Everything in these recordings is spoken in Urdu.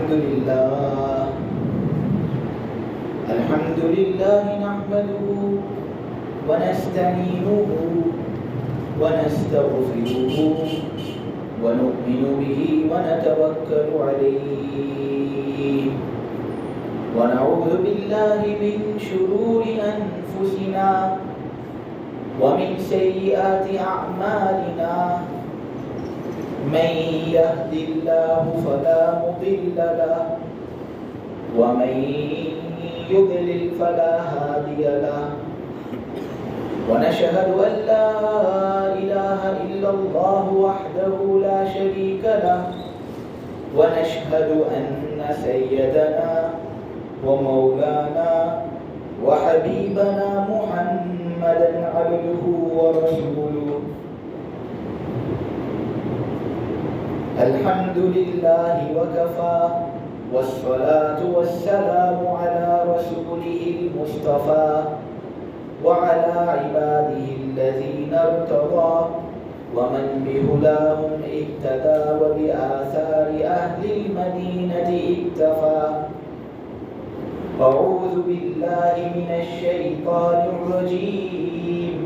الحمد لله نحمده ونستعينه ونستغفره ونؤمن به ونتوكل عليه ونعوذ بالله من شرور أنفسنا ومن سيئات أعمالنا من يهد الله فلا مضل له ومن يضلل فلا هادي له ونشهد أن لا إله إلا الله وحده لا شريك له ونشهد أن سيدنا ومولانا وحبيبنا محمدا عبده ورسوله الحمد لله وكفى والصلاة والسلام على رسوله المصطفى وعلى عباده الذين ارتضى ومن بهداهم اهتدى وبآثار أهل المدينة اكتفى أعوذ بالله من الشيطان الرجيم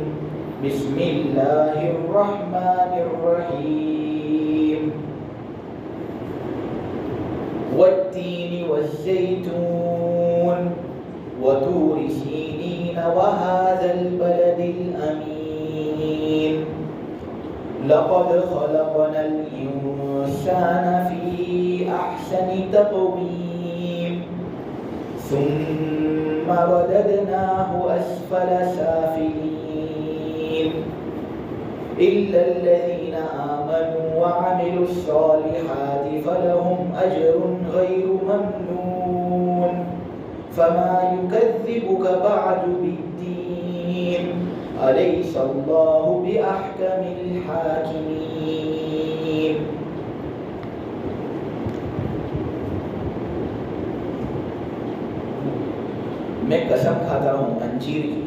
بسم الله الرحمن الرحيم والتين والزيتون وطور سينين وهذا البلد الأمين لقد خلقنا الإنسان في أحسن تقويم ثم رددناه أسفل سافلين إلا الذين آمنوا وعملوا الصالحات فلهم أجر غير ممنون فما يكذبك بعد بالدين أليس الله بأحكم الحاكمين میں قسم کھاتا ہوں انجیر کی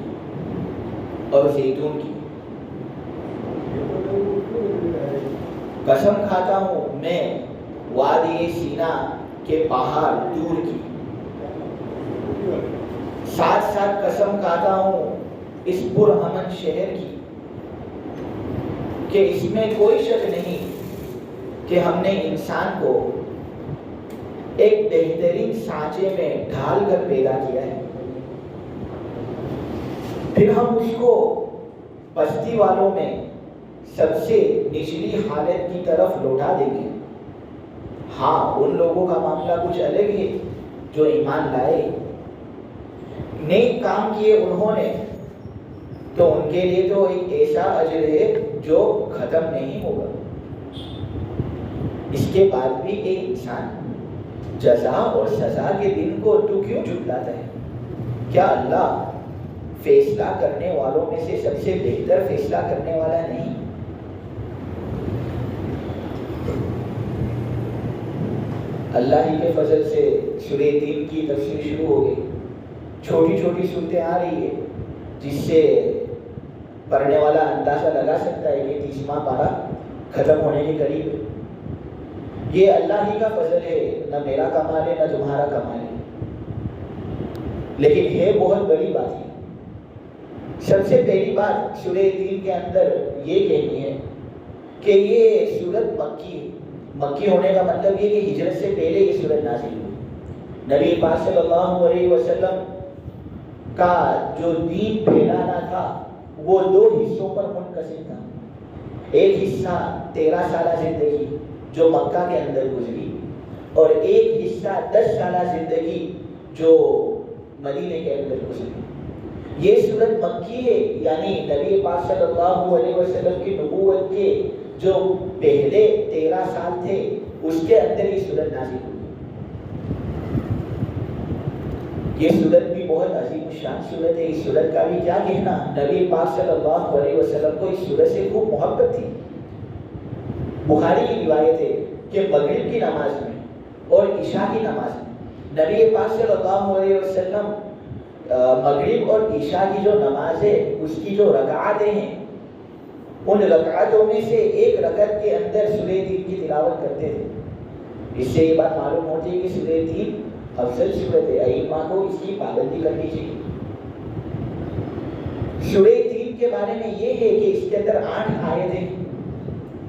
اور زیتون کی، قسم کھاتا ہوں میں وادی سینا کے پہاڑ دور کی، ساتھ ساتھ قسم کھاتا ہوں اس پرامن شہر کی کہ اس میں کوئی شک نہیں کہ ہم نے انسان کو ایک بہترین سانچے میں ڈھال کر پیدا کیا ہے، پھر ہم اس کو بستی والوں میں سب سے نچلی حالت کی طرف لوٹا دیں گے۔ ہاں، ان لوگوں کا معاملہ کچھ الگ ہے جو ایمان لائے، نیک کام کیے انہوں نے، تو ان کے لیے تو ایک ایسا اجر ہے جو ختم نہیں ہوگا۔ اس کے بعد بھی ایک انسان جزا اور سزا کے دن کو تو کیوں جھٹلاتا ہے؟ کیا اللہ فیصلہ کرنے والوں میں سے سب سے بہتر فیصلہ کرنے والا نہیں؟ اللہ ہی کے فضل سے سورہ تین کی تفسیر شروع ہو گئی، چھوٹی چھوٹی صورتیں آ رہی ہے جس سے پڑھنے والا اندازہ لگا سکتا ہے کہ 30واں پارہ ختم ہونے کے قریب ہے۔ یہ اللہ ہی کا فضل ہے، نہ میرا کمال ہے نہ تمہارا کمال ہے، لیکن ہے بہت بڑی بات ہے۔ سب سے پہلی بات سورہ تین کے اندر یہ کہنی ہے کہ یہ سورت مکی ہے۔ مکی ہونے کا مطلب یہ کہ ہجرت سے پہلے یہ سورت نازل ہوئی۔ نبی پاک صلی اللہ علیہ وسلم کا جو دین پھیلانا تھا وہ 2 حصوں پر منقسم تھا۔ ایک حصہ 13 سالہ زندگی جو مکہ کے اندر گزری، اور ایک حصہ 10 سالہ زندگی جو مدینے کے اندر گزری۔ یہ سورت مکی ہے، یعنی نبی پاک صلی اللہ علیہ وسلم کی نبوت کے جو پہلے 13 سال تھے اس کے اندر یہ سورت نازل ہوئی۔ یہ سورت بھی بہت عظیم الشان سورت ہے۔ اس سورت کا بھی کیا کہنا، نبی پاک صلی اللہ علیہ وسلم کو اس سورت سے خوب محبت تھی۔ بخاری کی روایت ہے کہ مغرب کی نماز میں اور عشاء کی نماز میں نبی پاک صلی اللہ علیہ وسلم مغرب اور عشاء کی جو نماز ہے اس کی جو رکعتیں ہیں ان رکعتوں میں سے ایک رکعت کے اندر سورہ تین کی تلاوت کرتے تھے۔ اس سے یہ بات معلوم ہوتی ہے کہ سورہ تین افضل صورت ہے، ائمہ کو اس کی پابندی کرنی چاہیے۔ سورہ تین کے بارے میں یہ ہے کہ اس کے اندر 8 آیتیں،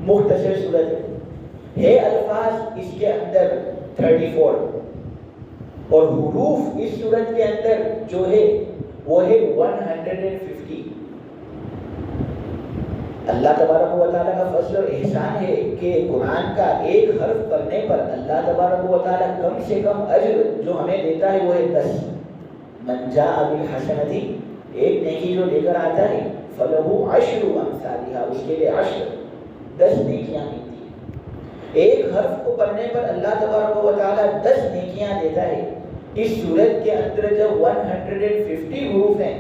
مختصر صورت ہے، الفاظ اس کے اندر 34 اور حروف اس صورت کے اندر جو ہے وہ ہے 150۔ اللہ تبارک و تعالیٰ کا فضل اور احسان ہے کہ قرآن کا ایک حرف پڑھنے پر اللہ تبارک و تعالیٰ کم سے کم اجر جو ہمیں دیتا ہے وہ ہے 10۔ من جاء بالحسنۃ، ایک نیکی جو لے کر آتا ہے، فلہ عشر امثالها، اس کے لیے 10 نیکیاں ملتی ہیں۔ ایک حرف کو پڑھنے پر اللہ تبارک و تعالیٰ 10 نیکیاں دیتا ہے۔ اس سورت کے اندر جب 150 حروف ہیں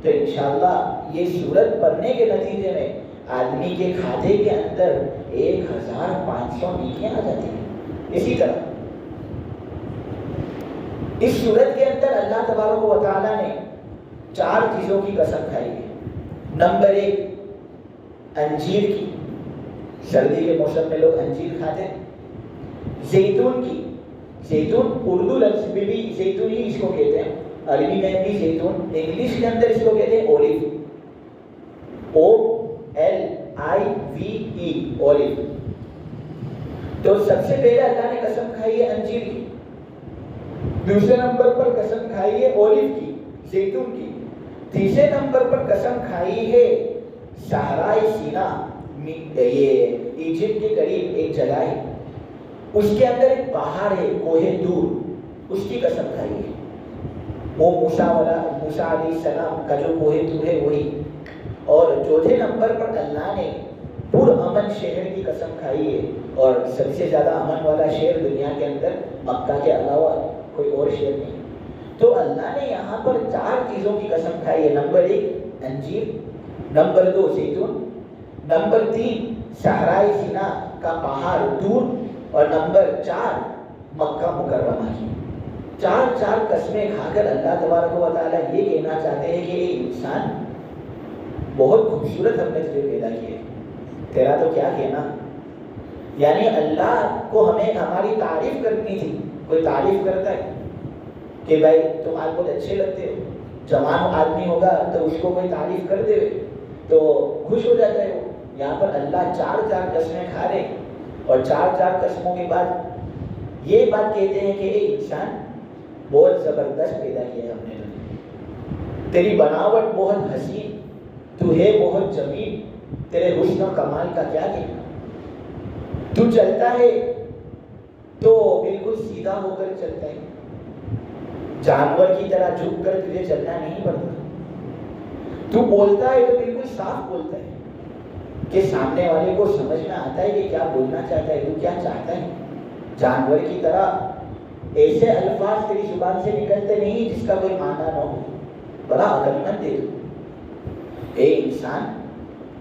تو انشاءاللہ یہ سورت پڑھنے کے نتیجے میں آدمی کے کھاتے کے اندر 1500 نیکیاں آ جاتی ہیں۔ اسی طرح اس سورت کے اندر اللہ تبارک و تعالیٰ نے 4 چیزوں کی قسم کھائی ہے۔ نمبر 1 انجیر کی، سردی کے موسم میں لوگ انجیر کھاتے ہیں۔ زیتون کی، زیتون اردو لفظ میں بھی زیتون ہی اس کو کہتے ہیں، عربی میں بھی زیتون، انگلش کے اندر اس کو کہتے ہیں اولیو، OLIVE، اولیو۔ تو سب سے پہلے اللہ نے قسم کھائی ہے انجیر کی، دوسرے نمبر پر قسم کھائی ہے اولیو کی، زیتون کی، تیسرے نمبر پر قسم کھائی ہے صحرائے سینا، یہ ایجپٹ کے قریب ایک جگہ ہے، اس کے اندر ایک پہاڑ ہے کوہ طور، اس کی قسم کھائی ہے۔ وہ موسیٰ علیہ السلام کا جو کوہ طور ہے وہی۔ اور چوتھے نمبر پر اللہ نے پرامن شہر کی قسم کھائی ہے، اور سب سے زیادہ امن والا شہر دنیا کے اندر مکہ کے علاوہ کوئی اور شہر نہیں۔ تو اللہ نے یہاں پر 4 چیزوں کی قسم کھائی ہے۔ نمبر 1 انجیر، نمبر 2 زیتون، نمبر 3 صحرائے سینا کا پہاڑ طور، اور نمبر 4 مکہ مکرمہ کی۔ 4 قسمیں کھا کر اللہ تبارک و تعالیٰ یہ کہنا چاہتے ہیں کہ اے انسان، بہت خوبصورت ہم نے تجھے پیدا کیا، تیرا تو کیا کہنا۔ یعنی اللہ کو ہمیں ہماری تعریف کرنی تھی۔ کوئی تعریف کرتا ہے کہ بھائی تم آج بہت اچھے لگتے ہو، جوان آدمی ہوگا تو اس کو کوئی تعریف کر دے تو خوش ہو جاتا ہے وہ۔ یہاں پر اللہ 4 قسمیں کھا رہے، اور 4 قسموں کے بعد یہ بات کہتے ہیں کہ اے انسان، بہت زبردست پیدا کیا ہم نے تجھے، تیری بناوٹ بہت حسین، تو ہے بہت جمیل، تیرے حسن و کمال کا کیا کہنا۔ تو چلتا ہے تو بالکل سیدھا ہو کر چلتا ہے، جانور کی طرح جھک کر تجھے چلنا نہیں پڑتا۔ تو بولتا ہے تو بالکل صاف بولتا ہے کہ سامنے والے کو سمجھ میں آتا ہے کہ کیا بولنا چاہتا ہے، تو کیا چاہتا ہے۔ جانور کی طرح ایسے الفاظ تیری زبان سے نکلتے نہیں جس کا کوئی معنی نہ ہو۔ بڑا عقل مند ہے تو۔ اے انسان،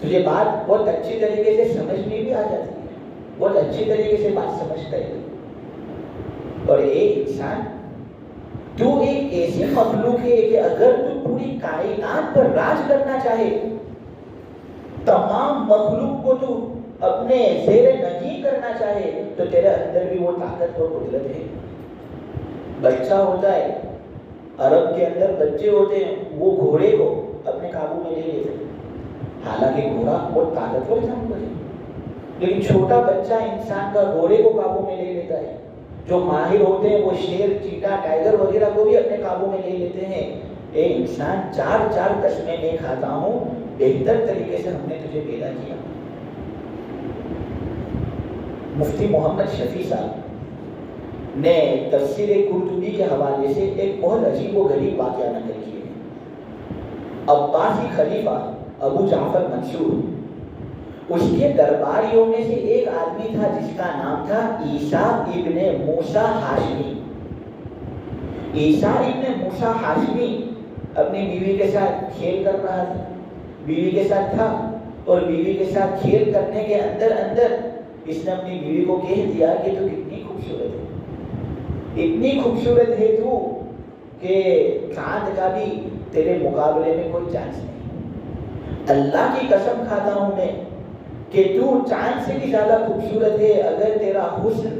تجھے بات بہت اچھی طریقے سے سمجھ میں بھی آ جاتی ہے، بہت اچھی طریقے سے بات سمجھتا ہے۔ اور اے انسان، تو ایک ایسی مخلوق ہے کہ اگر تو پوری کائنات پر راج کرنا چاہے، تمام مخلوق کو تو اپنے زیر نگین کرنا چاہے، تو تیرے اندر بھی وہ طاقت اور قدرت ہے۔ بچہ ہوتا ہے، عرب کے اندر بچے ہوتے ہیں، وہ گھوڑے کو اپنے قابو میں لے لیتے ہیں، حالانکہ گھوڑا بہت طاقتور جانور ہے، لیکن چھوٹا بچہ انسان کا گھوڑے کو قابو میں لے لیتا ہے۔ جو ماہر ہوتے ہیں وہ شیر، چیتا، ٹائگر وغیرہ کو بھی اپنے قابو میں لے لیتے ہیں۔ اے انسان، 4 قسمیں میں کھاتا ہوں، بہتر طریقے سے ہم نے تجھے پیدا کیا۔ مفتی محمد شفیع صاحب نے تفسیر قرطبی کے حوالے سے ایک بہت عجیب و غریب واقعہ نقل کیے ہیں۔ عباسی خلیفہ ابو جعفر منصور، اس کے درباریوں میں سے ایک آدمی تھا جس کا نام تھا عیسیٰ ابن موسیٰ ہاشمی۔ عیسیٰ ابن موسیٰ ہاشمی اپنی بیوی کے ساتھ کھیل کر رہا تھا، بیوی کے ساتھ تھا، اور بیوی کے ساتھ کھیل کرنے کے اندر اس نے اپنی بیوی کو کہہ دیا کہ تو کتنی خوبصورت ہے، اتنی خوبصورت ہے تو کہ چاند کا بھی تیرے مقابلے میں کوئی چانس نہیں۔ اللہ کی قسم کھاتا ہوں میں کہ تو چاند سے بھی زیادہ خوبصورت ہے۔ اگر تیرا حسن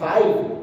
5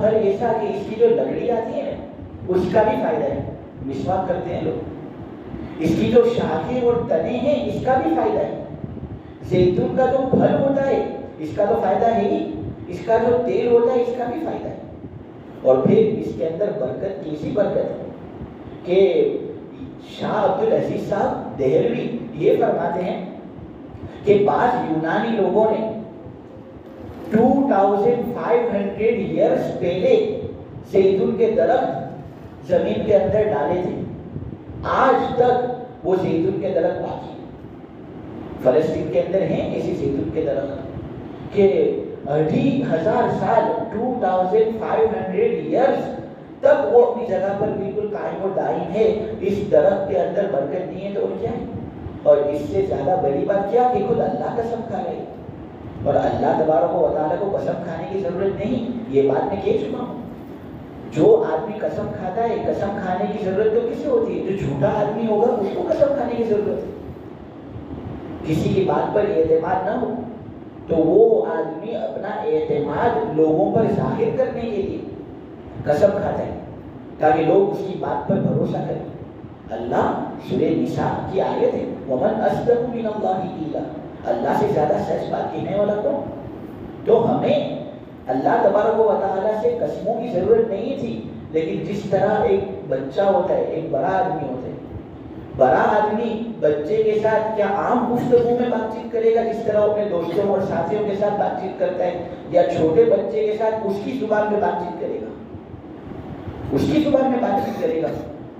پھل ایسا کہ اس کی جو لکڑی آتی ہے اس کا بھی فائدہ ہے، مسواک کرتے ہیں لوگ، اس کی جو شاخیں اور تنے ہیں اس کا بھی فائدہ ہے، زیتون کا جو پھل ہوتا ہے اس کا تو فائدہ ہے ہی، اس کا جو تیل ہوتا ہے اس کا بھی فائدہ ہے، اور پھر اس کے اندر برکت کیسی برکت ہے کہ شاہ عبدالعزیز صاحب دہلوی یہ فرماتے ہیں کہ بعض یونانی لوگوں نے 2500 ایئرز پہلے زیتون کے درخت زمین کے اندر ڈالے تھے، آج تک وہ زیتون کے درخت باقی ہیں۔ فلسطین کے اندر ہیں ایسی زیتون کے درخت کہ 2500 سال 2500 ایئرز تک وہ اپنی جگہ پر بالکل قائم و دائم ہے، اس درخت کے اندر برکت نہیں ہے تو اور کیا ہے؟ اور اس سے زیادہ بڑی بات کیا کہ خود اللہ قسم کھا رہے، اور اللہ تبارک و تعالیٰ کو قسم کھانے کی ضرورت نہیں، یہ بات میں کہہ چکا ہوں۔ جو آدمی قسم کھاتا ہے، قسم کھانے کی ضرورت تو کسے ہوتی ہے؟ جو جھوٹا آدمی ہوگا اس کو قسم کھانے کی ضرورت ہے۔ کسی کی بات پر اعتماد نہ ہو تو وہ آدمی اپنا اعتماد لوگوں پر ظاہر کرنے کے لیے قسم کھاتا ہے تاکہ لوگ اس کی بات پر بھروسہ کریں۔ اللہ سورہ نساء کی آیت ہے وَمَنْ أَصْدَقُ مِنَ اللَّهِ قِيلًا، اللہ سے زیادہ سچ بات کہنے والا کون؟ تو ہمیں اللہ تبارک و تعالیٰ سے قسموں کی ضرورت نہیں تھی، لیکن جس طرح ایک بچہ ہوتا ہے، ایک بڑا آدمی ہوتا ہے، بڑا آدمی بچے کے ساتھ کیا عام گفتگو میں بات چیت کرے گا جس طرح اپنے دوستوں اور ساتھیوں کے ساتھ بات چیت کرتا ہے، یا چھوٹے بچے کے ساتھ اس کی زبان میں بات چیت کرے گا، اس کی زبان میں بات چیت کرے گا؟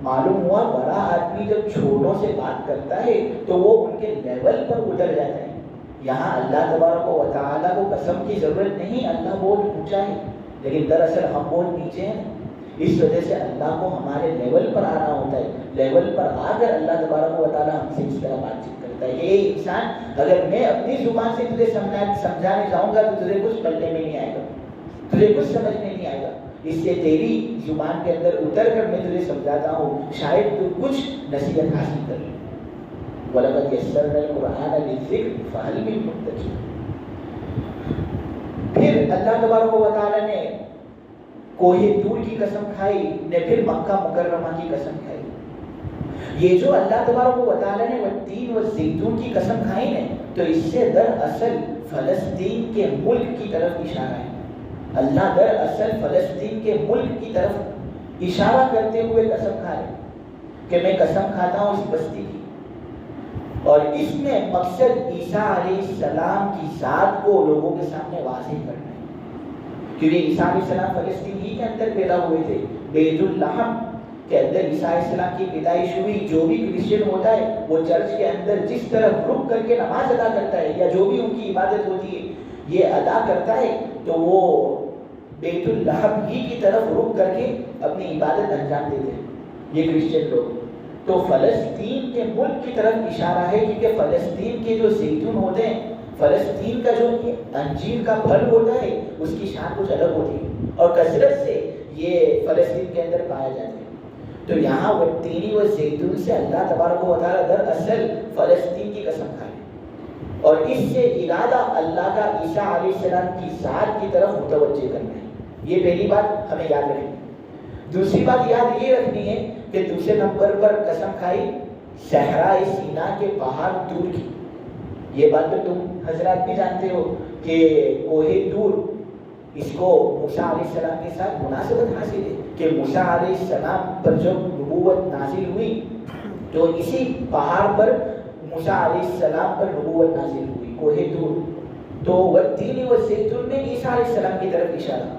معلوم ہوا بڑا آدمی جب چھوٹوں سے بات کرتا ہے تو وہ ان کے لیول پر اتر جاتا ہے۔ یہاں اللہ تبارک و تعالیٰ کو قسم کی ضرورت نہیں، اللہ بہت اونچا ہے، لیکن دراصل ہم بہت نیچے ہیں، اس وجہ سے اللہ کو ہمارے لیول پر آنا ہوتا ہے، لیول پر آ کر اللہ تبارک و تعالیٰ ہم سے اس طرح بات چیت کرتا ہے کہ اے انسان، اگر میں اپنی زبان سے تجھے سمجھانے جاؤں گا تو تجھے کچھ پلے میں نہیں آئے گا، تجھے کچھ سمجھ میں نہیں آئے گا، اس سے تیری زبان کے اندر اتر کر میں تجھے سمجھاتا ہوں، شاید تو کچھ نصیحت حاصل کر لے۔ وَلَقَدْ يَسَّرْنَا الْقُرْآنَ لِلذِّكْرِ فَهَلْ مِن مُّدَّكِرٍ۔ پھر اللہ تبارک و تعالیٰ نے کوہ طور کی قسم کھائی، نے پھر مکہ مکرمہ کی قسم کھائی۔ یہ جو اللہ تبارک و تعالیٰ نے والتین والزیتون کی قسم کھائی نے، تو اس سے دراصل فلسطین کے ملک کی طرف اشارہ ہے۔ اللہ دراصل فلسطین کے ملک کی طرف اشارہ کرتے ہوئے قسم کھا رہے کہ میں قسم کھاتا ہوں اس بستی کی، اور اس میں مقصد عیسیٰ علیہ السلام کی ذات کو لوگوں کے سامنے واضح کرنا ہے، کیونکہ عیسیٰ علیہ السلام فلسطین ہی کے اندر پیدا ہوئے تھے، بیت اللحم کے اندر عیسیٰ علیہ السلام کی پیدائش ہوئی۔ جو بھی کرسچن ہوتا ہے وہ چرچ کے اندر جس طرح رک کر کے نماز ادا کرتا ہے، یا جو بھی ان کی عبادت ہوتی ہے یہ ادا کرتا ہے، تو وہ بیت اللحم ہی کی طرف رک کر کے اپنی عبادت انجام دیتے ہیں یہ کرسچن لوگ۔ تو فلسطین کے ملک کی طرف اشارہ ہے، کیونکہ فلسطین کے جو زیتون ہوتے ہیں، فلسطین کا جو انجیر کا پھل ہوتا ہے اس کی شان کچھ الگ ہوتی ہے، اور کثرت سے یہ فلسطین کے اندر پایا جاتا ہے۔ تو یہاں والتین والزیتون سے اللہ تبارک و تعالیٰ دراصل فلسطین کی قسم کھائے، اور اس سے ارادہ اللہ کا عیسیٰ علیہ السلام کی ذات کی طرف متوجہ کرنا ہے۔ یہ پہلی بات ہمیں یاد رکھنی ہے۔ دوسری بات یاد یہ رکھنی ہے کہ دوسرے نمبر پر قسم کھائی صحرائے سینا کے پہاڑ طور کی۔ یہ بات تو تم حضرات بھی جانتے ہو کہ کوہ طور، اس کو موسیٰ علیہ السلام کے ساتھ مناسبت حاصل ہے کہ موسیٰ علیہ السلام پر جب نبوت نازل ہوئی تو اسی پہاڑ پر موسیٰ علیہ السلام پر نبوت نازل ہوئی، کوہ طور۔ تو والتین والزیتون میں عیسیٰ علیہ السلام کی طرف اشارہ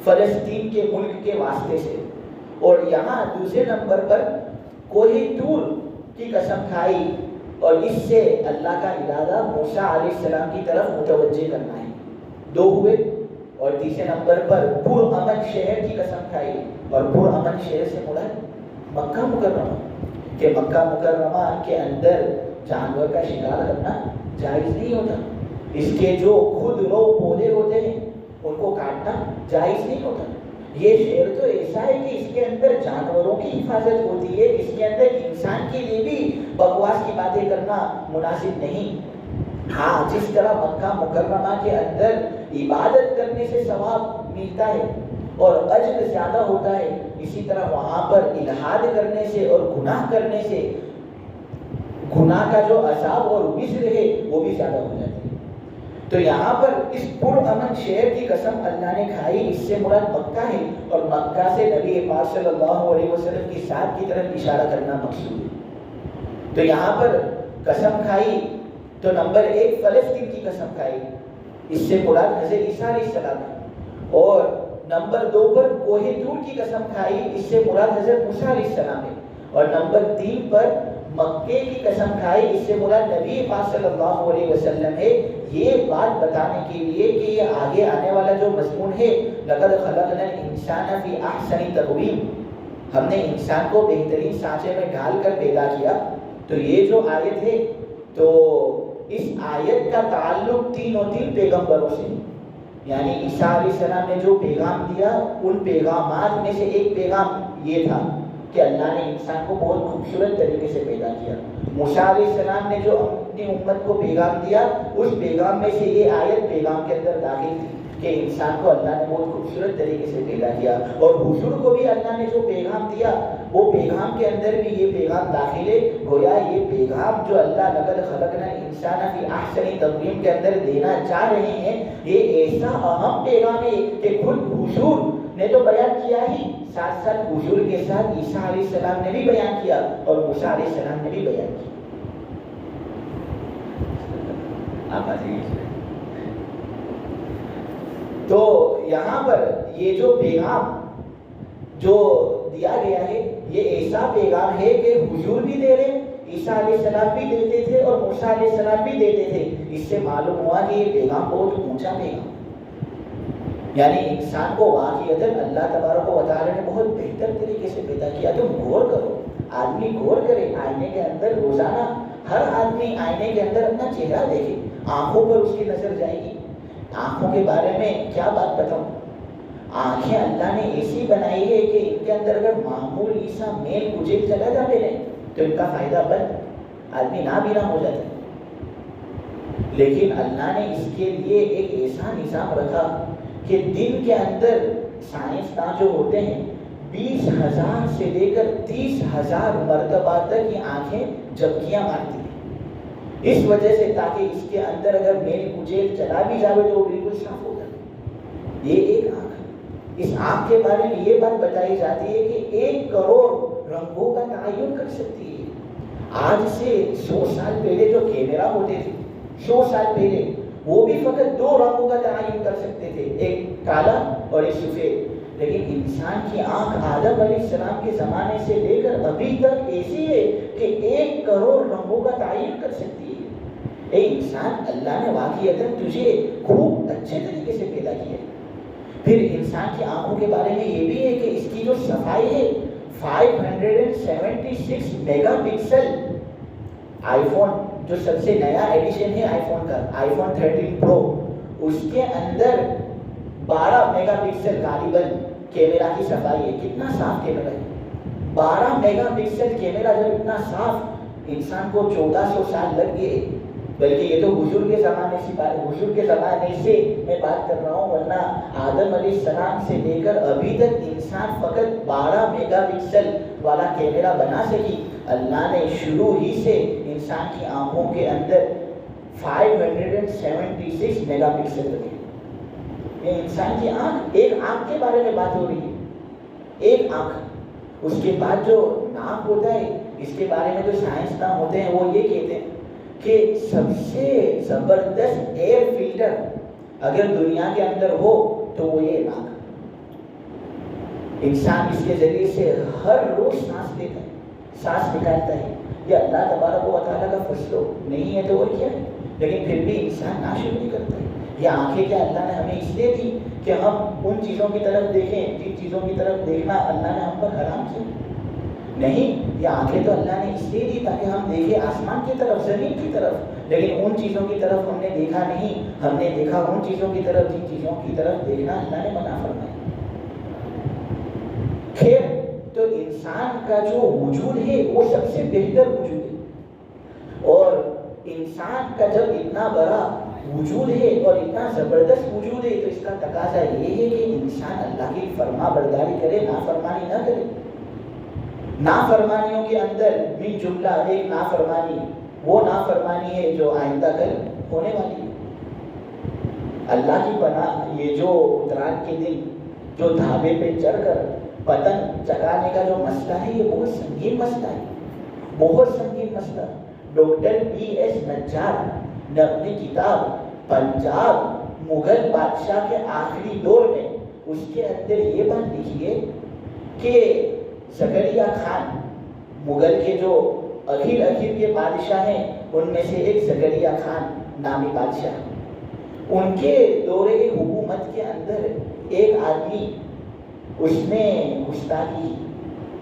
فلسطین کے ملک کے واسطے سے، اور یہاں دوسرے نمبر پر کوہ طور کی قسم کھائی، اور اس سے اللہ کا ارادہ موسیٰ علیہ السلام کی طرف متوجہ کرنا ہے۔ دو ہوئے، اور تیسرے نمبر پر پرامن شہر کی قسم کھائی، اور پرامن شہر سے مراد مکہ مکرمہ، کہ مکہ مکرمہ کے اندر جانور کا شکار کرنا جائز نہیں ہوتا، اس کے جو خود رو پودے ہوتے ہیں ان کو کاٹنا جائز نہیں ہوتا۔ یہ شہر تو ایسا ہے کہ اس کے اندر جانوروں کی حفاظت ہوتی ہے، اس کے اندر انسان کے لیے بھی بکواس کی باتیں کرنا مناسب نہیں۔ ہاں، جس طرح مکہ مکرمہ کے اندر عبادت کرنا کرنے سے ثواب ملتا ہے اور اجر زیادہ ہوتا ہے، اسی طرح وہاں پر الحاد کرنے سے اور گناہ کرنے سے گناہ کا جو عذاب اور وزر ہے وہ بھی زیادہ ہو جاتا ہے۔ تو یہاں پر اس پرامن شہر کی قسم اللہ نے کھائی، اس سے مراد مکہ ہے، اور مکہ سے نبی پاک صلی اللہ علیہ وسلم کی ذات کی طرف اشارہ کرنا مقصود ہے۔ تو یہاں پر قسم کھائی تو نمبر 1 فلسطین کی قسم کھائی، اس سے مراد حضرت عیسیٰ علیہ السلام ہے، اور نمبر 2 پر کوہ طور کی قسم کھائی، اس سے مراد حضرت موسیٰ علیہ السلام ہے، اور نمبر 3 پر مکے کی قسم کھائی، اس سے مراد نبی پاک صلی اللہ علیہ وسلم ہے۔ یہ بات بتانے کے لیے کہ یہ آگے آنے والا جو مضمون ہے لقد خلقنا الانسان فی احسن تقویم، ہم نے انسان کو بہترین سانچے میں ڈھال کر پیدا کیا، تو یہ جو آیت ہے تو اس آیت کا تعلق 3 پیغمبروں سے، یعنی عیسیٰ علیہ السلام نے جو پیغام دیا ان پیغامات میں سے ایک پیغام یہ تھا کہ اللہ نے انسان کو بہت خوبصورت طریقے سے پیدا کیا۔ موسیٰ علیہ السلام نے جو اپنی امت کو پیغام دیا اس پیغام میں سے یہ آیت پیغام کے اندر داخل تھی کہ انسان کو اللہ نے بہت خوبصورت طریقے سے پیدا کیا، اور حضور کو بھی اللہ نے جو پیغام دیا وہ پیغام کے اندر بھی یہ پیغام داخل ہے۔ گویا یہ پیغام جو اللہ لقد خلقنا الانسان فی احسن تقویم کے اندر دینا چاہ رہے ہیں، یہ ایسا اہم پیغام ہے کہ خود حضور نے تو بیان کیا ہی، ساتھ ساتھ حضور کے ساتھ عیسیٰ علیہ السلام نے بھی بیان کیا اور موسیٰ علیہ السلام نے بھی بیان کیا۔ تو یہاں پر یہ جو پیغام جو دیا گیا ہے یہ ایسا پیغام ہے کہ حضور بھی دے رہے، عیسیٰ علیہ السلام بھی دیتے تھے اور موسیٰ علیہ السلام بھی دیتے تھے۔ اس سے معلوم ہوا کہ یہ پیغام بہت اونچا پیغام، یعنی انسان کو واقعتاً اللہ تبارک و تعالی نے بہت بہتر طریقے سے پیدا کیا۔ تم غور کرو، آدمی غور کرے، آئینے کے اندر روزانہ ہر آدمی آئینے کے اندر اپنا چہرہ دیکھے، آنکھوں پر اس کی نظر جائے گی۔ آنکھوں کے بارے میں کیا بات بتاؤں، آنکھیں اللہ نے ایسی بنائی ہے کہ ان کے اندر اگر معمولی سا میل کچھ چلا جاتے ہیں تو ان کا فائدہ بند، آدمی نابینا ہو جاتا ہے۔ لیکن اللہ نے اس کے لیے ایک ایسا نظام رکھا کہ دن کے اندر سائنسداں جو ہوتے ہیں 20,000 سے لے کر 30,000 مرتبہ تک یہ آنکھیں جھپکیاں مارتی ہیں، اس وجہ سے تاکہ اس کے اندر اگر میل کچیل چلا بھی جاوے تو وہ بالکل صاف ہو جائے۔ یہ ایک آنکھ ہے، اس آنکھ کے بارے میں یہ بات بتائی جاتی ہے کہ 1 کروڑ رنگوں کا تعین کر سکتی ہے۔ آج سے 100 سال پہلے جو کیمرہ ہوتے تھے، 100 سال پہلے وہ بھی فقط 2 رنگوں کا تعین کر سکتے تھے، ایک کالا اور ایک سفید، لیکن انسان کی آنکھ آدم علیہ السلام کے زمانے سے لے کر ابھی تک ایسی ہے کہ 1 کروڑ رنگوں کا تعین کر سکتی ہے۔ اے انسان، اللہ نے واقعتاً تجھے خوب اچھے طریقے سے پیدا کیا۔ پھر انسان کی آنکھوں کے بارے میں یہ بھی ہے کہ اس کی جو صفائی ہے 576 میگا پکسل، آئی فون جو سب سے نیا ایڈیشن ہے آئی فون کا، آئی فون 13 پرو، اس کے اندر 12 میگا پکسل غالباً کیمرہ کی صفائی ہے۔ کتنا صاف کیمرہ ہے، 12 میگا پکسل کیمرہ جب اتنا صاف، انسان کو 1400 سال لگ گئے، بلکہ یہ تو حضور کے زمانے سے حضور کے زمانے سے میں بات کر رہا ہوں، ورنہ آدم علیہ السلام سے لے کر ابھی تک انسان فقط 12 میگا پکسل والا کیمرہ بنا سکی۔ اللہ نے شروع ہی سے انسان کی آنکھوں کے اندر 576 میگا پکسل رکھے۔ یہ انسان کی آنکھ، ایک آنکھ کے بارے میں بات ہو رہی ہے، ایک آنکھ۔ اس کے بعد جو ناک ہوتا ہے، اس کے بارے میں جو سائنسداں ہوتے ہیں وہ یہ کہتے ہیں کہ سب سے زبردست ایئر فلٹر اگر دنیا کے اندر ہو تو وہ یہ ناک۔ انسان اس کے ذریعے سے ہر روز سانس لیتا ہے، سانس نکالتا ہے۔ یہ اللہ تبارک و تعالیٰ کا فضل نہیں ہے تو اور کیا ہے، لیکن پھر بھی انسان ناشکری کرتا ہے۔ یہ آنکھیں کیا اللہ نے ہمیں اس لیے دی کہ ہم ان چیزوں کی طرف دیکھیں جن چیزوں کی طرف دیکھنا اللہ نے ہم پر حرام کیا؟ نہیں، یہ آنکھیں تو اللہ نے اس لیے دی تاکہ ہم دیکھیں آسمان کی طرف، زمین کی طرف، لیکن ان چیزوں کی طرف ہم نے دیکھا نہیں، ہم نے دیکھا ان چیزوں کی طرف جن چیزوں کی طرف دیکھنا اللہ نے منع فرمایا۔ خیر، تو انسان کا جو وجود ہے وہ سب سے بہتر وجود ہے، اور انسان کا جب اتنا بڑا وجود ہے اور اتنا زبردست وجود ہے، تو اس کا تقاضا یہ ہے کہ انسان اللہ کی فرما برداری کرے، نافرمانی نہ کرے۔ نافرمانیوں کے اندر من جملہ ایک نافرمانی وہ نافرمانی ہے جو آئندہ کل ہونے والی ہے۔ اللہ کی پناہ، یہ جو اتران کے دن جو دھابے پہ چڑھ کر پتنگ چگانے کا جو مسئلہ ہے، یہ بہت سنگین مسئلہ ہے، بہت سنگین مسئلہ۔ ڈاکٹر PS نجار نے اپنی کتاب پنجاب مغل بادشاہ کے آخری دور میں اس کے اندر یہ بات لکھی ہے کہ زکریا خان مغل کے جو اخیر کے بادشاہ ہیں ان میں سے ایک زکریا خان نامی بادشاہ، ان کے دورے حکومت کے اندر ایک آدمی اس نے گستاخی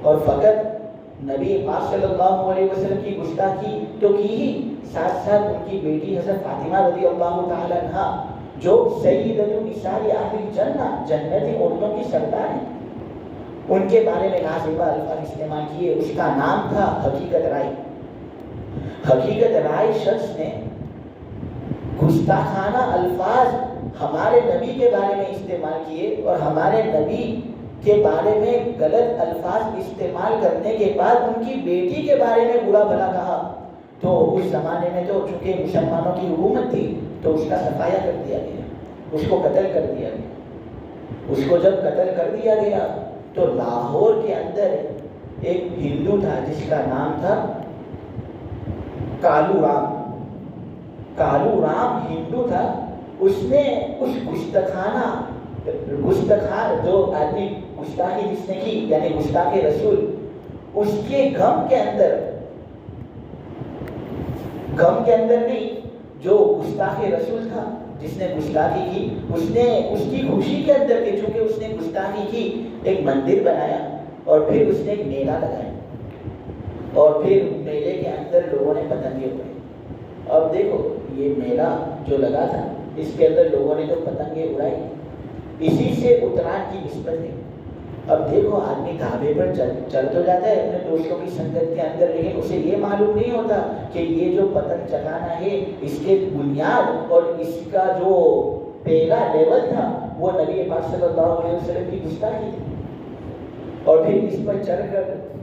اور فقط نبی پاک صلی اللہ علیہ وسلم کی گستاخی تو کی ہی، ساتھ ساتھ ان کی بیٹی حضرت فاطمہ رضی اللہ تعالی عنہا جو سیدۃ النساء اہل الجنہ، جنتی عورتوں کی سردار ہیں، ان کے بارے میں نازیبا الفاظ استعمال کیے۔ اس کا نام تھا حقیقت رائے۔ حقیقت رائے شخص نے گستاخانہ الفاظ ہمارے نبی کے بارے میں استعمال کیے اور ہمارے نبی کے بارے میں غلط الفاظ استعمال کرنے کے بعد ان کی بیٹی کے بارے میں برا بھلا کہا۔ تو اس زمانے میں تو چونکہ مسلمانوں کی حکومت تھی تو اس کا صفایا کر دیا گیا، اس کو قتل کر دیا گیا۔ اس کو جب قتل کر دیا گیا تو لاہور کے اندر ایک ہندو تھا جس کا نام تھا کالو رام۔ کالو رام ہندو تھا، اس نے اس گستاخان جو آدمی گستاخی جس نے کی یعنی گستاخ رسول، اس کے غم کے اندر نہیں، جو گستاخ رسول تھا جس نے گستاخی کی، اس نے اس کی خوشی کے اندر کہ چونکہ اس نے گستاخی کی ایک مندر بنایا اور پھر اس نے ایک میلہ لگایا اور پھر میلے کے اندر لوگوں نے پتنگیں اڑائی۔ اب دیکھو یہ میلہ جو لگا تھا اس کے اندر لوگوں نے جو پتنگیں اڑائی، اسی سے اتران کی نسبت ہے۔ اب دیکھو آدمی ڈھابے پر چل تو جاتا ہے اپنے دوستوں کی سنگت کے اندر، لیکن اسے یہ معلوم نہیں ہوتا کہ یہ جو پتنگ چگانا ہے اس کے بنیاد اور اس کا جو پہلا لیول تھا وہ نبی پاک صلی اللہ علیہ وسلم کی گستاخی تھی۔ اور پھر اس پر چڑھ کر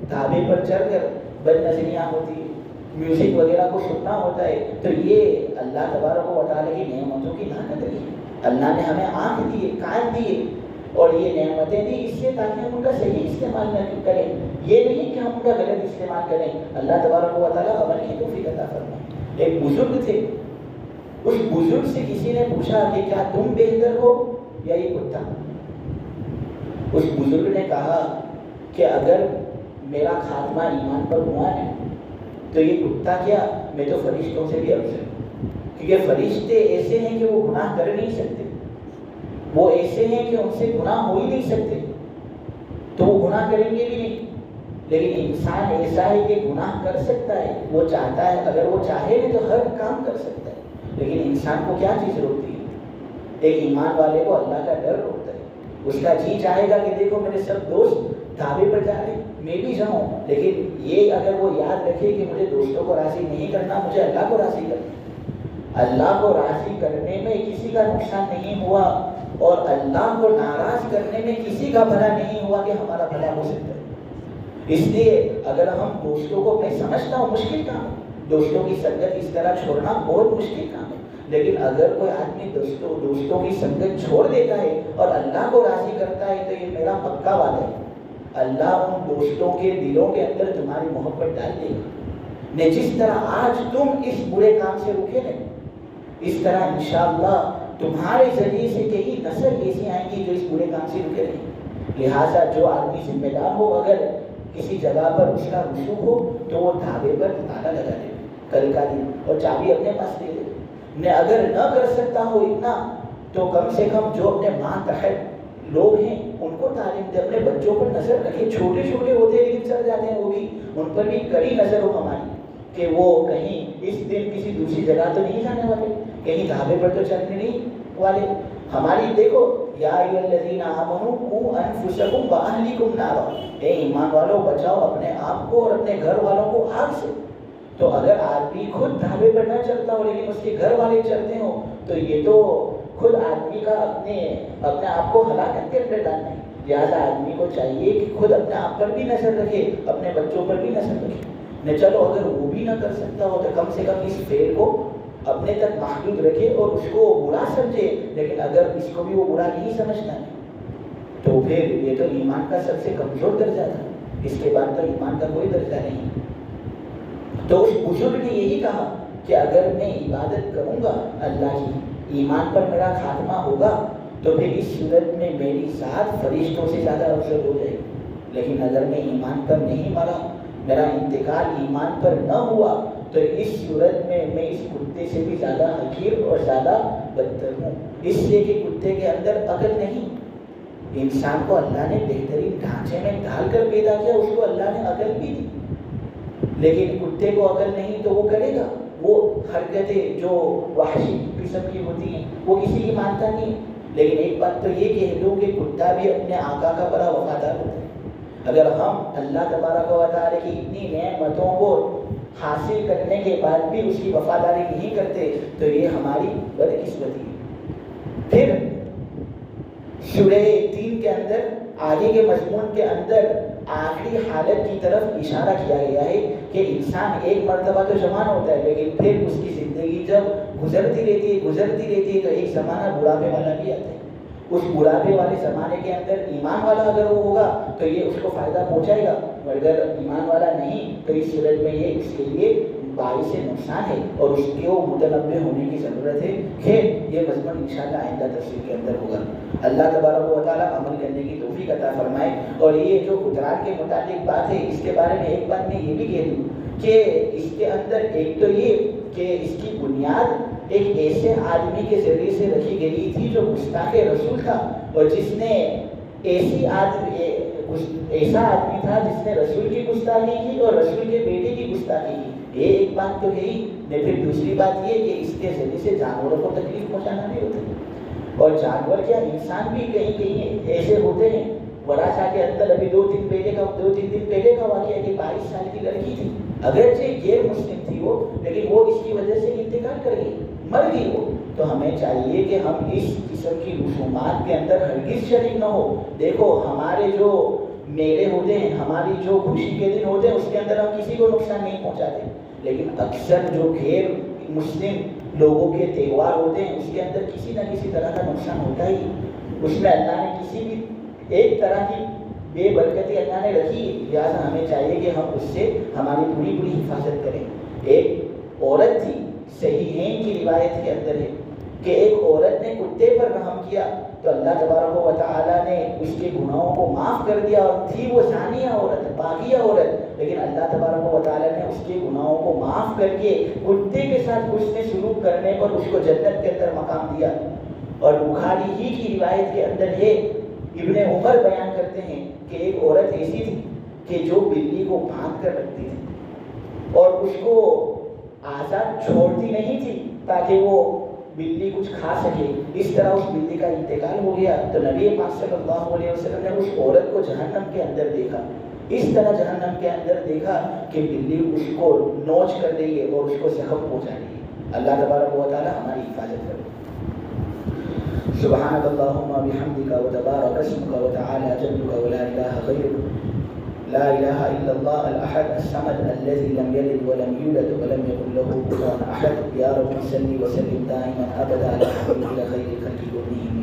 ڈھابے پر چڑھ کر بد نظریاں ہوتی ہے، میوزک وغیرہ کو سننا ہوتا ہے، تو یہ اللہ تبارک و تعالیٰ کی نعمتوں کی ناقدری ہے۔ اللہ نے ہمیں آنکھ دیے، کان دیے اور یہ نعمتیں دی اس لیے تاکہ ہم ان کا صحیح استعمال نہ کریں، یہ نہیں کہ ہم ان کا غلط استعمال کریں۔ اللہ تبارک و تعالیٰ عمل کی توفیق عطا فرمائے۔ ایک بزرگ تھے، اس بزرگ سے کسی نے پوچھا کہ کیا تم بہتر ہو یا یہ کتا؟ اس بزرگ نے کہا کہ اگر میرا خاتمہ ایمان پر ہوا ہے تو یہ کتا کیا، میں تو فرشتوں سے بھی افضل ہوں، کیونکہ فرشتے ایسے ہیں کہ وہ گناہ کر نہیں سکتے، وہ ایسے ہیں کہ ان سے گناہ ہو ہی نہیں سکتے، تو وہ گناہ کریں گے بھی نہیں۔ لیکن انسان ایسا ہے کہ گناہ کر سکتا ہے، وہ چاہتا ہے، اگر وہ چاہے تو ہر کام کر سکتا ہے، لیکن انسان کو کیا چیز روکتی ہے؟ ایک ایمان والے کو اللہ کا ڈر روکتا ہے۔ اس کا جی چاہے گا کہ دیکھو میرے سب دوست ڈھابے پر جا رہے میں بھی جاؤں، لیکن یہ اگر وہ یاد رکھے کہ مجھے دوستوں کو راضی نہیں کرنا، مجھے اللہ کو راضی کرنا۔ اللہ کو راضی کرنے میں کسی کا نقصان نہیں ہوا اور اللہ کو ناراض کرنے میں کسی کا بھلا نہیں ہوا کہ ہمارا بھلا ہو سکتا ہے۔ اس لیے اگر ہم دوستوں کو، میں سمجھتا ہوں مشکل کام ہے، دوستوں کی سنگت اس طرح چھوڑنا بہت مشکل کام ہے، لیکن اگر کوئی آدمی دوستوں کی سنگت چھوڑ دیتا ہے اور اللہ کو راضی کرتا ہے تو یہ میرا پکا وعدہ ہے، اللہ ان دوستوں کے دلوں کے اندر تمہاری محبت ڈال دے گا۔ جس طرح آج تم اس برے کام سے رکے نہیں، اس طرح انشاءاللہ تمہارے ذریعے سے کئی نسل ایسی آئیں گی جو اس برے کام سے رکے رہیں۔ لہٰذا جو آدمی ذمہ دار ہو، اگر کسی جگہ پر اس کا رسوخ ہو تو وہ ڈھابے پر تالا لگا دے کل کا دن اور چابی اپنے پاس دے دے۔ نے اگر نہ کر سکتا ہو اتنا تو کم سے کم جو اپنے ماں تحت لوگ ہیں ان کو تعلیم دے، اپنے بچوں پر نظر رکھے، چھوٹے چھوٹے ہوتے ہیں لیکن چل جاتے ہیں وہ بھی، ان پر بھی کڑی نظر ہو ہماری کہ وہ کہیں اس دن کسی دوسری جگہ تو نہیں جانے والے، کہیں ڈھابے پر تو چلنے نہیں والے۔ ہماری دیکھو یا ایھا الذین آمنوا قوا انفسکم واہلیکم نارا، اے ایمان والو بچاؤ اپنے آپ کو اور اپنے گھر والوں کو آگ سے۔ تو اگر آدمی خود ڈھابے پر نہ چلتا ہو لیکن اس کے گھر والے چلتے ہوں تو یہ تو خود آدمی کا اپنے آپ کو ہلاکت کے اندر ڈالنا ہے. لہٰذا آدمی کو چاہیے کہ خود اپنے آپ پر بھی نظر رکھے, اپنے بچوں پر بھی نظر رکھے. نہ چلو اگر وہ بھی نہ کر سکتا ہو تو کم سے کم اس فعل کو اپنے تک محدود رکھے اور اس کو برا سمجھے, لیکن اگر اس کو بھی وہ برا نہیں سمجھنا ہے تو پھر یہ تو ایمان کا سب سے کمزور درجہ تھا, اس کے بعد تو ایمان کا کوئی درجہ نہیں. تو اس بزرگ نے یہی کہا کہ اگر میں عبادت کروں گا اللہ کی, ایمان پر میرا خاتمہ ہوگا تو پھر اس صورت میں میری ذات فرشتوں سے زیادہ افضل ہو جائے گی. لیکن اگر میں ایمان پر نہیں مرا, میرا انتقال ایمان پر نہ ہوا, تو اس صورت میں اس کتے سے بھی زیادہ حقیر اور زیادہ بدتر ہوں. اس لیے کہ کتے کے اندر عقل نہیں. انسان کو اللہ نے بہترین ڈھانچے میں ڈال کر پیدا کیا, اس کو اللہ نے عقل بھی دی, لیکن کتے کو عقل نہیں تو وہ کرے گا. وہ حرکتیں جو وحشی قسم کی ہوتی ہیں وہ کسی کی مانتا نہیں. لیکن ایک بات تو یہ کہہ دوں کہ کتا بھی اپنے آقا کا بڑا وفادار ہوتا ہے. اگر ہم اللہ تبارک و تعالی کی اتنی نعمتوں کو حاصل کرنے کے بعد بھی اس کی وفاداری نہیں کرتے تو یہ ہماری بدقسمتی ہے. پھر سورہ 3 کے اندر آگے کے مضمون کے اندر آخری حالت کی طرف اشارہ کیا گیا ہے کہ انسان ایک مرتبہ تو جوان ہوتا ہے, لیکن پھر اس کی زندگی جب گزرتی رہتی ہے تو ایک زمانہ بڑھاپے والا بھی آتا ہے. اس بڑھاپے والے زمانے کے اندر ایمان والا اگر وہ ہوگا تو یہ اس کو فائدہ پہنچائے گا, اور اگر ایمان والا نہیں تو اس صورت میں یہ اس کے لیے باعث نقصان ہے اور اس کو متنبع ہونے کی ضرورت ہے. خیر یہ مضمون انشاءاللہ آئندہ تفسیر کے اندر ہوگا. اللہ تبارک و تعالیٰ عمل کرنے کی توفیق عطا فرمائے. اور یہ جو قدرات کے متعلق بات ہے اس کے بارے میں ایک بات میں یہ بھی کہہ دوں کہ اس کے اندر ایک تو یہ کہ اس کی بنیاد ایک ایسے آدمی کے ذریعے سے رکھی گئی تھی جو گستاخ رسول تھا, اور جس نے ایسا آدمی تھا جس نے رسول کی گستاخی کی اور رسول کے بیٹے کی گستاخی کی. یہ ایک بات تو ہے ہی. پھر دوسری بات یہ کہ اس کے ذریعے سے جانوروں کو تکلیف پہنچانا بھی ہوتا ہے, اور جانور کیا انسان بھی کہیں کہیں ایسے ہوتے ہیں. ورثہ کے اندر ابھی 2-3 دن پہلے کا واقعہ ہے کہ 22 سال کی لڑکی تھی, اگرچہ غیر مسلم تھی وہ, لیکن وہ اس کی وجہ سے انتقال کر گئی, مر گئی وہ. تو ہمیں چاہیے کہ ہم اس قسم کی رسومات کے اندر ہرگز شریک نہ ہو. دیکھو ہمارے جو میلے ہوتے ہیں, ہماری جو خوشی کے دن ہوتے ہیں, اس کے اندر ہم کسی کو نقصان نہیں پہنچاتے, لیکن اکثر جو غیر مسلم لوگوں کے تہوار ہوتے ہیں اس کے اندر کسی نہ کسی طرح کا نقصان ہوتا ہی. اس میں اللہ نے کسی بھی ایک طرح کی بے برکتی اللہ نے رکھی, لہٰذا ہمیں چاہیے کہ ہم اس سے ہماری پوری حفاظت کریں. ایک عورت تھی, صحیحین کی روایت کے اندر ہے کہ ایک عورت نے کتے پر رحم کیا تو اللہ تبارک و تعالیٰ نے اس کے گناہوں کو معاف کر دیا, اور تھی وہ زانیہ عورت, باغیہ عورت, لیکن اللہ تبارک و تعالیٰ نے اس کے گناہوں کو معاف کر کے کتے کے ساتھ حسن سلوک کرنے پر اس کو جنت کے اندر مقام دیا. اور بخاری ہی کی روایت کے اندر ہے, ابن عمر بیان کرتے ہیں کہ ایک عورت ایسی تھی کہ جو بلی کو باندھ کر رکھتی تھی اور اس کو آزاد چھوڑتی نہیں تھی تاکہ وہ بلی کچھ کھا سکے. اس طرح اس بلی کا انتقال ہو گیا تو نبی پاک صلی اللہ علیہ وسلم نے اس عورت کو جہنم کے اندر دیکھا, اس طرح جہنم کے اندر دیکھا کہ بلی اس کو نوچ کر رہی ہے اور اس کو زخم پہنچا رہی ہے. اللہ تبارک و تعالی ہماری حفاظت کرے. سبحانك اللهم وبحمدك وتبارك اسمك وتعالى جدك ولا اله غيرك لا اله الا الله الاحد الصمد الذي لم يلد ولم يولد ولم يكن له كفوا احد. يا رب صل وسلم دائما ابدا على حبيبك خير الخلق كلهم.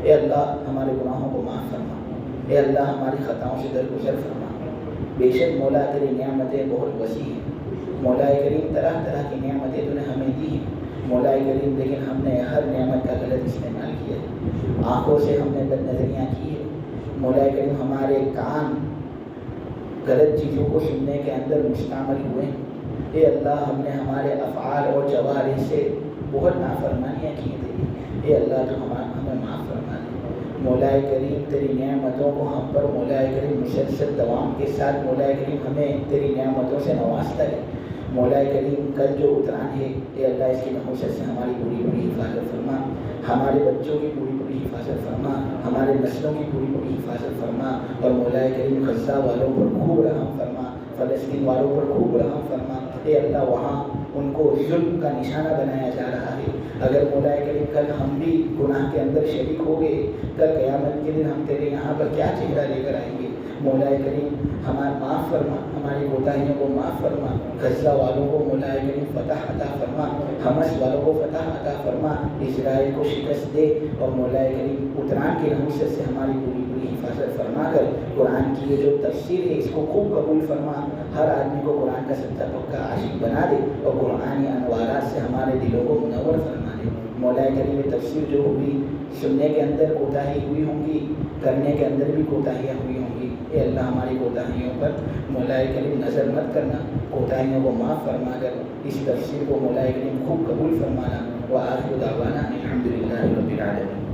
اے اللہ ہمارے گناہوں کو معاف فرما, اے اللہ ہماری خطاؤں سے درگزر فرما. بے شک مولا تیری نعمتیں بہت وسیع ہیں. مولا کریم طرح طرح کی نعمتیں تو نے ہمیں دی ہیں مولا کریم, لیکن ہم نے ہر نعمت کا غلط استعمال کیا ہے. آنکھوں سے ہم نے بد نظریاں کی ہے مولا کریم. ہمارے کان غلط چیزوں کو سننے کے اندر مستعمل ہوئے ہیں. اے اللہ ہم نے ہمارے افعال اور جوارح سے بہت نافرمانیاں کی ہیں. اے اللہ تو ہمیں معاف فرما دے مولا کریم. تیری نعمتوں کو ہم پر مولا کریم مسلسل دوام کے ساتھ مولا کریم ہمیں تیری نعمتوں سے نوازتا ہے مولا کریم. کل جو اتران ہے اے اللہ اس کی نحوست سے ہماری پوری حفاظت فرما, ہمارے بچوں کی پوری حفاظت فرما, ہمارے نسلوں کی پوری حفاظت فرما, اور مولا کریم غزہ والوں پر خوب رحم فرما, فلسطین والوں پر خوب رحم فرما. اے اللہ وہاں ان کو ظلم کا نشانہ بنایا جا رہا ہے. اگر مولا کریم کل ہم بھی گناہ کے اندر شریک ہو گئے، کل قیامت کے دن ہم تیرے یہاں پر کیا چہرہ لے کر آئیں گے؟ مولا کریم ہمارا معاف فرما، ہماری کوتاہیوں کو معاف فرما، غزہ والوں کو مولا کریم فتح عطا فرما، حماس والوں کو فتح عطا فرما، اسرائیل کو شکست دے، اور مولا کریم اتران کی نحوست سے ہماری پوری حفاظت فرما کر قرآن کی یہ جو تفسیر ہے اس کو خوب قبول فرما، ہر آدمی کو قرآن کا سچا پکا عاشق بنا دے، اور قرآنی انوارات سے ہمارے دلوں کو منور فرما دے. مولا کریم یہ تفسیر جو ہوئی، سننے کے اندر کوتاہی ہوئی ہوں گی، کرنے کے اندر بھی کوتاہیاں ہوئی ہوں گی. اے اللہ ہماری کوتاہیوں پر مولا کریم نظر مت کرنا، کوتاہیوں کو معاف فرما کر اس تفسیر کو مولا کریم خوب قبول فرمانا. وآخر دعوانا الحمدللہ رب العالمین.